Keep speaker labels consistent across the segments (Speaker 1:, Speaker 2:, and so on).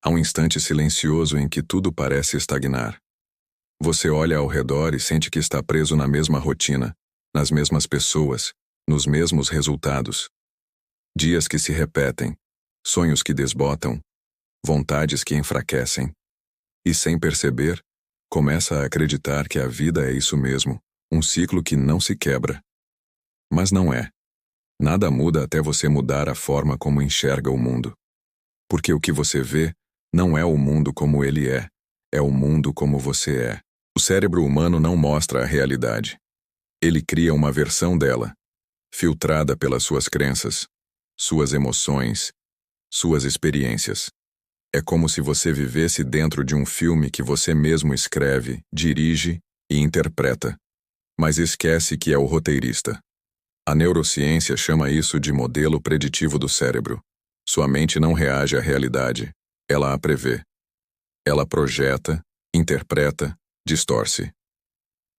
Speaker 1: Há um instante silencioso em que tudo parece estagnar. Você olha ao redor e sente que está preso na mesma rotina, nas mesmas pessoas, nos mesmos resultados. Dias que se repetem, sonhos que desbotam, vontades que enfraquecem. E sem perceber, começa a acreditar que a vida é isso mesmo, um ciclo que não se quebra. Mas não é. Nada muda até você mudar a forma como enxerga o mundo. Porque o que você vê não é o mundo como ele é o mundo como você é. O cérebro humano não mostra a realidade. Ele cria uma versão dela, filtrada pelas suas crenças, suas emoções, suas experiências. É como se você vivesse dentro de um filme que você mesmo escreve, dirige e interpreta. Mas esquece que é o roteirista. A neurociência chama isso de modelo preditivo do cérebro. Sua mente não reage à realidade, ela a prevê. Ela projeta, interpreta, distorce.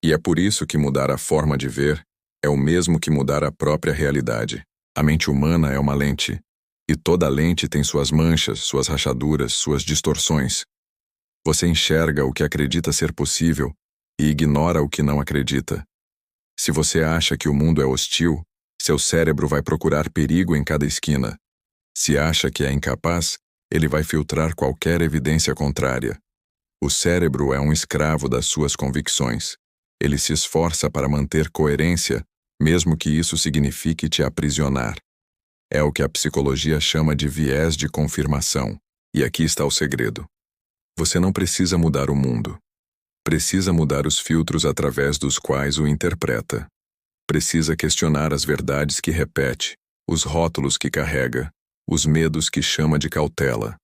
Speaker 1: E é por isso que mudar a forma de ver é o mesmo que mudar a própria realidade. A mente humana é uma lente, e toda lente tem suas manchas, suas rachaduras, suas distorções. Você enxerga o que acredita ser possível e ignora o que não acredita. Se você acha que o mundo é hostil, seu cérebro vai procurar perigo em cada esquina. Se acha que é incapaz, ele vai filtrar qualquer evidência contrária. O cérebro é um escravo das suas convicções. Ele se esforça para manter coerência, mesmo que isso signifique te aprisionar. É o que a psicologia chama de viés de confirmação. E aqui está o segredo. Você não precisa mudar o mundo. Precisa mudar os filtros através dos quais o interpreta. Precisa questionar as verdades que repete, os rótulos que carrega, os medos que chama de cautela.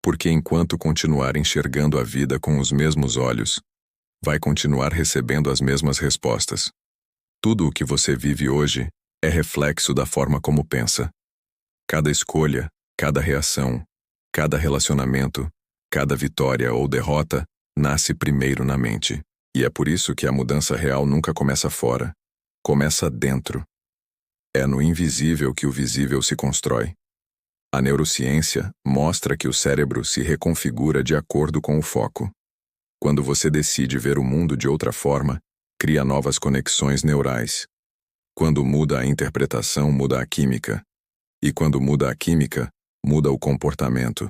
Speaker 1: Porque enquanto continuar enxergando a vida com os mesmos olhos, vai continuar recebendo as mesmas respostas. Tudo o que você vive hoje é reflexo da forma como pensa. Cada escolha, cada reação, cada relacionamento, cada vitória ou derrota nasce primeiro na mente. E é por isso que a mudança real nunca começa fora. Começa dentro. É no invisível que o visível se constrói. A neurociência mostra que o cérebro se reconfigura de acordo com o foco. Quando você decide ver o mundo de outra forma, cria novas conexões neurais. Quando muda a interpretação, muda a química. E quando muda a química, muda o comportamento.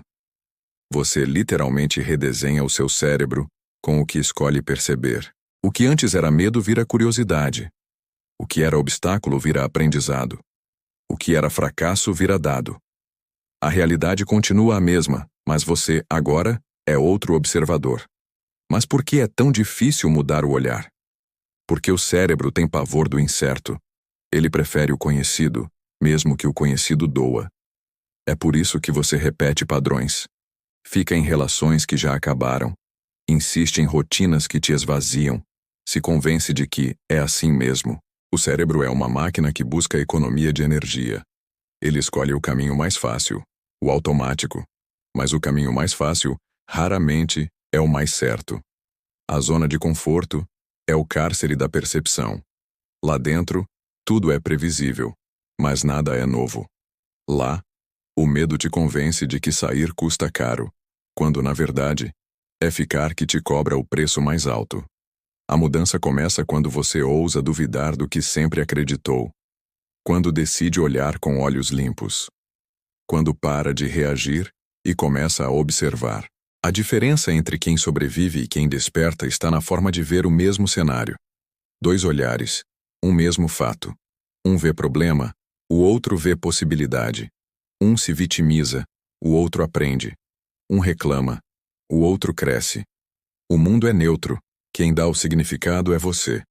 Speaker 1: Você literalmente redesenha o seu cérebro com o que escolhe perceber. O que antes era medo vira curiosidade. O que era obstáculo vira aprendizado. O que era fracasso vira dado. A realidade continua a mesma, mas você, agora, é outro observador. Mas por que é tão difícil mudar o olhar? Porque o cérebro tem pavor do incerto. Ele prefere o conhecido, mesmo que o conhecido doa. É por isso que você repete padrões. Fica em relações que já acabaram. Insiste em rotinas que te esvaziam. Se convence de que é assim mesmo. O cérebro é uma máquina que busca economia de energia. Ele escolhe o caminho mais fácil, o automático. Mas o caminho mais fácil, raramente, é o mais certo. A zona de conforto é o cárcere da percepção. Lá dentro, tudo é previsível, mas nada é novo. Lá, o medo te convence de que sair custa caro, quando, na verdade, é ficar que te cobra o preço mais alto. A mudança começa quando você ousa duvidar do que sempre acreditou. Quando decide olhar com olhos limpos. Quando para de reagir e começa a observar. A diferença entre quem sobrevive e quem desperta está na forma de ver o mesmo cenário. Dois olhares, um mesmo fato. Um vê problema, o outro vê possibilidade. Um se vitimiza, o outro aprende. Um reclama, o outro cresce. O mundo é neutro, quem dá o significado é você.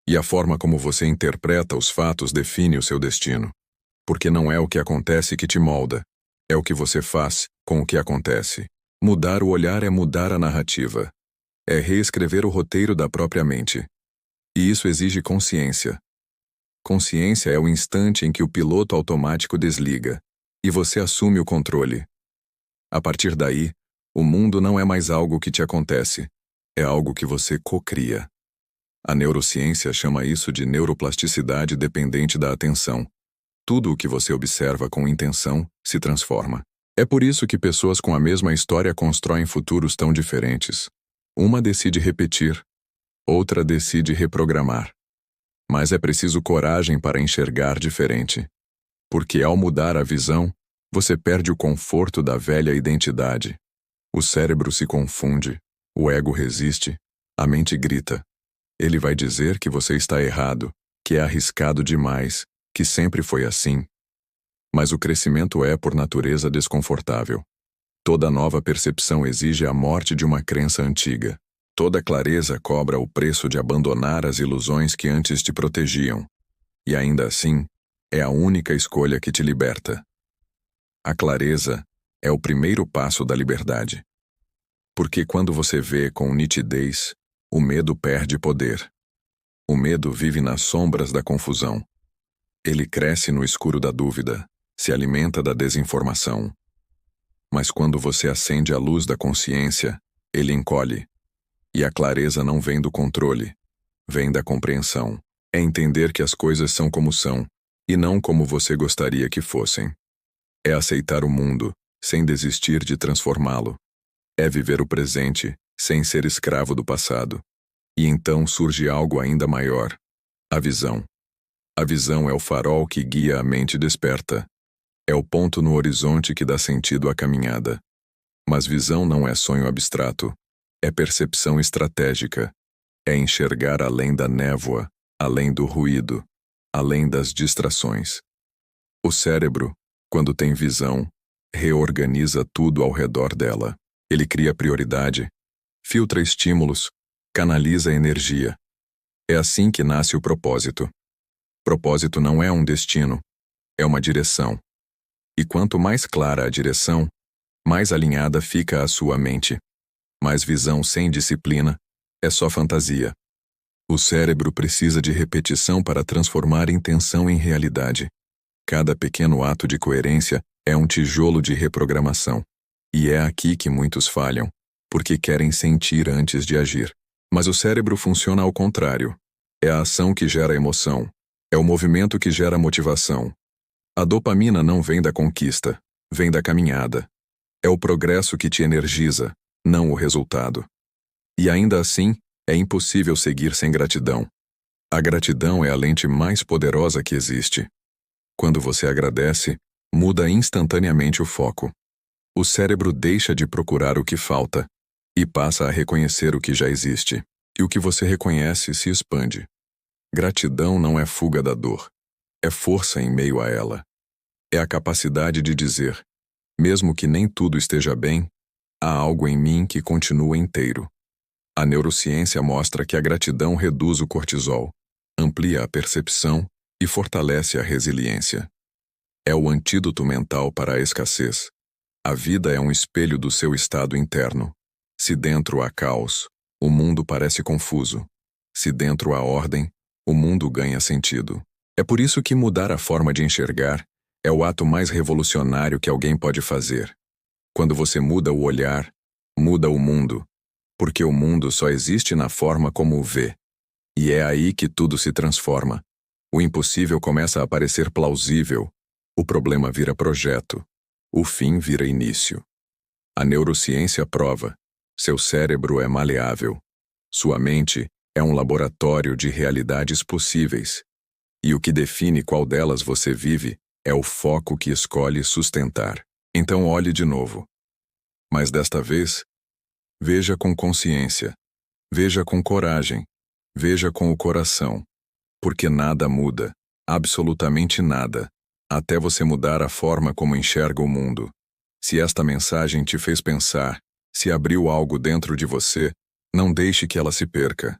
Speaker 1: E a forma como você interpreta os fatos define o seu destino. Porque não é o que acontece que te molda, é o que você faz com o que acontece. Mudar o olhar é mudar a narrativa. É reescrever o roteiro da própria mente. E isso exige consciência. Consciência é o instante em que o piloto automático desliga, e você assume o controle. A partir daí, o mundo não é mais algo que te acontece, é algo que você cocria. A neurociência chama isso de neuroplasticidade dependente da atenção. Tudo o que você observa com intenção se transforma. É por isso que pessoas com a mesma história constroem futuros tão diferentes. Uma decide repetir, outra decide reprogramar. Mas é preciso coragem para enxergar diferente. Porque ao mudar a visão, você perde o conforto da velha identidade. O cérebro se confunde, o ego resiste, a mente grita. Ele vai dizer que você está errado, que é arriscado demais, que sempre foi assim. Mas o crescimento é, por natureza, desconfortável. Toda nova percepção exige a morte de uma crença antiga. Toda clareza cobra o preço de abandonar as ilusões que antes te protegiam. E ainda assim, é a única escolha que te liberta. A clareza é o primeiro passo da liberdade. Porque quando você vê com nitidez, o medo perde poder. O medo vive nas sombras da confusão. Ele cresce no escuro da dúvida, se alimenta da desinformação. Mas quando você acende a luz da consciência, ele encolhe. E a clareza não vem do controle, vem da compreensão. É entender que as coisas são como são, e não como você gostaria que fossem. É aceitar o mundo, sem desistir de transformá-lo. É viver o presente, sem ser escravo do passado. E então surge algo ainda maior: a visão. A visão é o farol que guia a mente desperta. É o ponto no horizonte que dá sentido à caminhada. Mas visão não é sonho abstrato. É percepção estratégica. É enxergar além da névoa, além do ruído, além das distrações. O cérebro, quando tem visão, reorganiza tudo ao redor dela. Ele cria prioridade, filtra estímulos, canaliza energia. É assim que nasce o propósito. Propósito não é um destino, é uma direção. E quanto mais clara a direção, mais alinhada fica a sua mente. Mas visão sem disciplina é só fantasia. O cérebro precisa de repetição para transformar intenção em realidade. Cada pequeno ato de coerência é um tijolo de reprogramação. E é aqui que muitos falham, porque querem sentir antes de agir. Mas o cérebro funciona ao contrário. É a ação que gera emoção. É o movimento que gera motivação. A dopamina não vem da conquista, vem da caminhada. É o progresso que te energiza, não o resultado. E ainda assim, é impossível seguir sem gratidão. A gratidão é a lente mais poderosa que existe. Quando você agradece, muda instantaneamente o foco. O cérebro deixa de procurar o que falta e passa a reconhecer o que já existe. E o que você reconhece se expande. Gratidão não é fuga da dor. É força em meio a ela. É a capacidade de dizer, mesmo que nem tudo esteja bem, há algo em mim que continua inteiro. A neurociência mostra que a gratidão reduz o cortisol, amplia a percepção e fortalece a resiliência. É o antídoto mental para a escassez. A vida é um espelho do seu estado interno. Se dentro há caos, o mundo parece confuso. Se dentro há ordem, o mundo ganha sentido. É por isso que mudar a forma de enxergar é o ato mais revolucionário que alguém pode fazer. Quando você muda o olhar, muda o mundo, porque o mundo só existe na forma como o vê. E é aí que tudo se transforma. O impossível começa a parecer plausível, o problema vira projeto, o fim vira início. A neurociência prova, seu cérebro é maleável, sua mente é um laboratório de realidades possíveis. E o que define qual delas você vive é o foco que escolhe sustentar. Então olhe de novo. Mas desta vez, veja com consciência, veja com coragem, veja com o coração. Porque nada muda, absolutamente nada, até você mudar a forma como enxerga o mundo. Se esta mensagem te fez pensar, se abriu algo dentro de você, não deixe que ela se perca.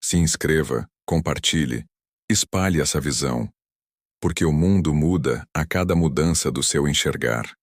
Speaker 1: Se inscreva, compartilhe, espalhe essa visão. Porque o mundo muda a cada mudança do seu enxergar.